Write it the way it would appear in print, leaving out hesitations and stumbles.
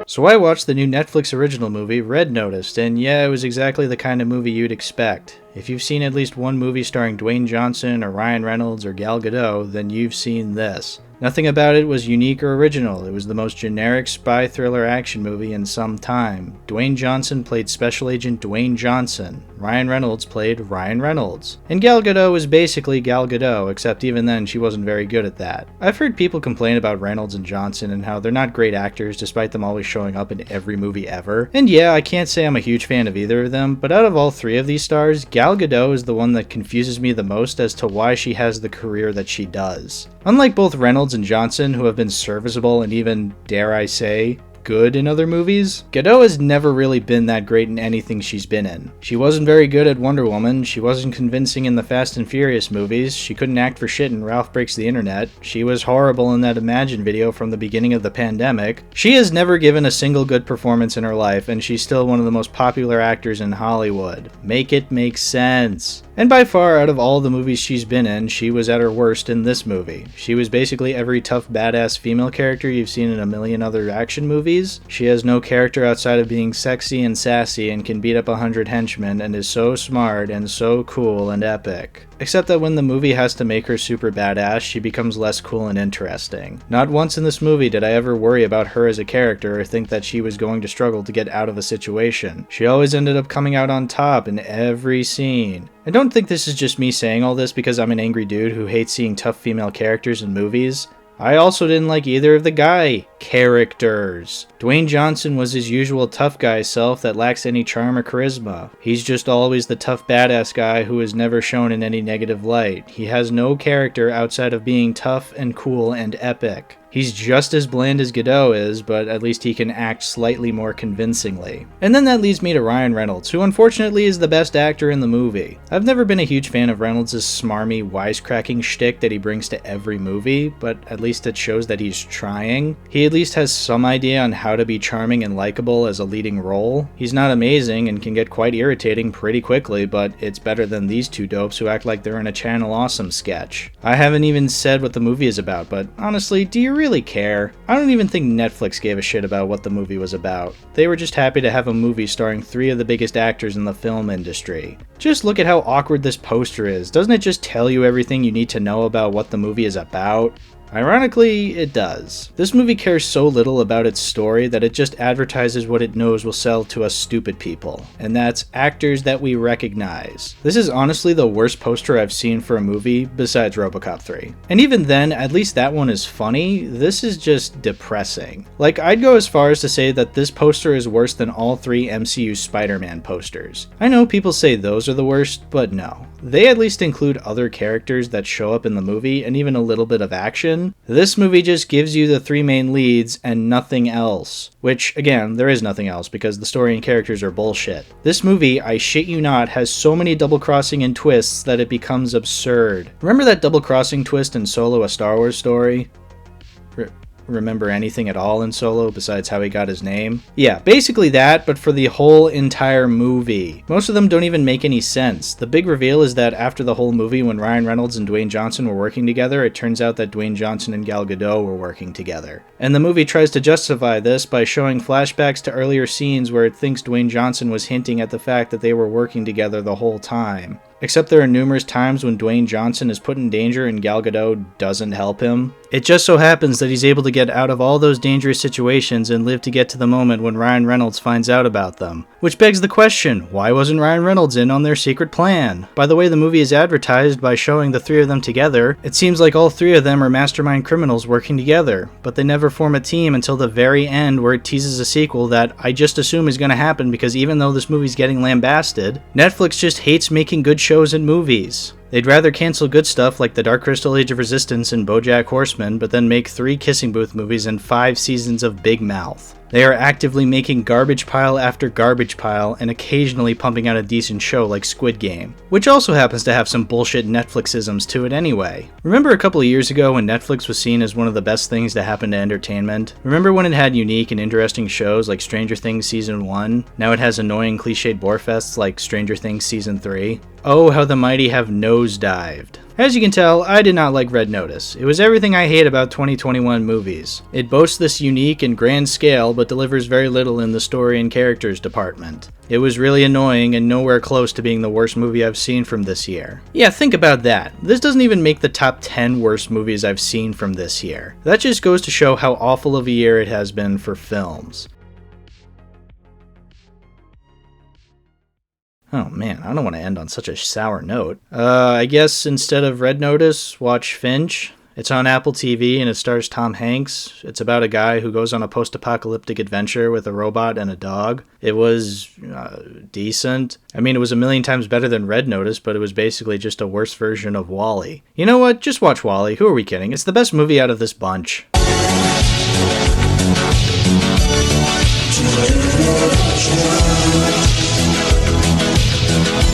So I watched the new Netflix original movie, Red Noticed, and yeah, it was exactly the kind of movie you'd expect. If you've seen at least one movie starring Dwayne Johnson or Ryan Reynolds or Gal Gadot, then you've seen this. Nothing about it was unique or original. It was the most generic spy thriller action movie in some time. Dwayne Johnson played Special Agent Dwayne Johnson. Ryan Reynolds played Ryan Reynolds. And Gal Gadot was basically Gal Gadot, except even then she wasn't very good at that. I've heard people complain about Reynolds and Johnson and how they're not great actors despite them always showing up in every movie ever. And yeah, I can't say I'm a huge fan of either of them, but out of all three of these stars, Gal Gadot is the one that confuses me the most as to why she has the career that she does. Unlike both Reynolds and Johnson, who have been serviceable and even, dare I say, good in other movies, Gadot has never really been that great in anything she's been in. She wasn't very good at Wonder Woman, she wasn't convincing in the Fast and Furious movies, she couldn't act for shit in Ralph Breaks the Internet, she was horrible in that Imagine video from the beginning of the pandemic. She has never given a single good performance in her life, and she's still one of the most popular actors in Hollywood. Make it make sense. And by far, out of all the movies she's been in, she was at her worst in this movie. She was basically every tough badass female character you've seen in a million other action movies. She has no character outside of being sexy and sassy and can beat up 100 henchmen and is so smart and so cool and epic. Except that when the movie has to make her super badass, she becomes less cool and interesting. Not once in this movie did I ever worry about her as a character or think that she was going to struggle to get out of a situation. She always ended up coming out on top in every scene. I don't think this is just me saying all this because I'm an angry dude who hates seeing tough female characters in movies. I also didn't like either of the guy characters. Dwayne Johnson was his usual tough guy self that lacks any charm or charisma. He's just always the tough badass guy who is never shown in any negative light. He has no character outside of being tough and cool and epic. He's just as bland as Gadot is, but at least he can act slightly more convincingly. And then that leads me to Ryan Reynolds, who unfortunately is the best actor in the movie. I've never been a huge fan of Reynolds' smarmy, wisecracking shtick that he brings to every movie, but at least it shows that he's trying. He at least has some idea on how to be charming and likable as a leading role. He's not amazing and can get quite irritating pretty quickly, but it's better than these two dopes who act like they're in a Channel Awesome sketch. I haven't even said what the movie is about, but honestly, do you really care? I don't even think Netflix gave a shit about what the movie was about. They were just happy to have a movie starring three of the biggest actors in the film industry. Just look at how awkward this poster is. Doesn't it just tell you everything you need to know about what the movie is about? Ironically, it does. This movie cares so little about its story that it just advertises what it knows will sell to us stupid people, and that's actors that we recognize. This is honestly the worst poster I've seen for a movie besides RoboCop 3. And even then, at least that one is funny. This is just depressing. Like, I'd go as far as to say that this poster is worse than all three MCU Spider-Man posters. I know people say those are the worst, but no. They at least include other characters that show up in the movie and even a little bit of action. This movie just gives you the three main leads and nothing else. Which, again, there is nothing else because the story and characters are bullshit. This movie, I shit you not, has so many double-crossing and twists that it becomes absurd. Remember that double-crossing twist in Solo: A Star Wars Story? Remember anything at all in Solo besides how he got his name? Yeah, basically that, but for the whole entire movie. Most of them don't even make any sense. The big reveal is that after the whole movie, when Ryan Reynolds and Dwayne Johnson were working together, it turns out that Dwayne Johnson and Gal Gadot were working together. And the movie tries to justify this by showing flashbacks to earlier scenes where it thinks Dwayne Johnson was hinting at the fact that they were working together the whole time. Except there are numerous times when Dwayne Johnson is put in danger and Gal Gadot doesn't help him. It just so happens that he's able to get out of all those dangerous situations and live to get to the moment when Ryan Reynolds finds out about them. Which begs the question, why wasn't Ryan Reynolds in on their secret plan? By the way the movie is advertised by showing the three of them together, it seems like all three of them are mastermind criminals working together, but they never form a team until the very end where it teases a sequel that I just assume is going to happen because even though this movie's getting lambasted, Netflix just hates making good shows and movies. They'd rather cancel good stuff like The Dark Crystal Age of Resistance and BoJack Horseman, but then make 3 Kissing Booth movies and 5 seasons of Big Mouth. They are actively making garbage pile after garbage pile and occasionally pumping out a decent show like Squid Game, which also happens to have some bullshit Netflixisms to it anyway. Remember a couple of years ago when Netflix was seen as one of the best things to happen to entertainment? Remember when it had unique and interesting shows like Stranger Things Season 1? Now it has annoying cliched borefests like Stranger Things Season 3? Oh, how the mighty have nosedived. As you can tell, I did not like Red Notice. It was everything I hate about 2021 movies. It boasts this unique and grand scale, but delivers very little in the story and characters department. It was really annoying and nowhere close to being the worst movie I've seen from this year. Yeah, think about that. This doesn't even make the top 10 worst movies I've seen from this year. That just goes to show how awful of a year it has been for films. Oh man, I don't want to end on such a sour note. I guess instead of Red Notice, watch Finch. It's on Apple TV and it stars Tom Hanks. It's about a guy who goes on a post-apocalyptic adventure with a robot and a dog. It was decent. I mean, it was a million times better than Red Notice, but it was basically just a worse version of WALL-E. You know what? Just watch WALL-E. Who are we kidding? It's the best movie out of this bunch.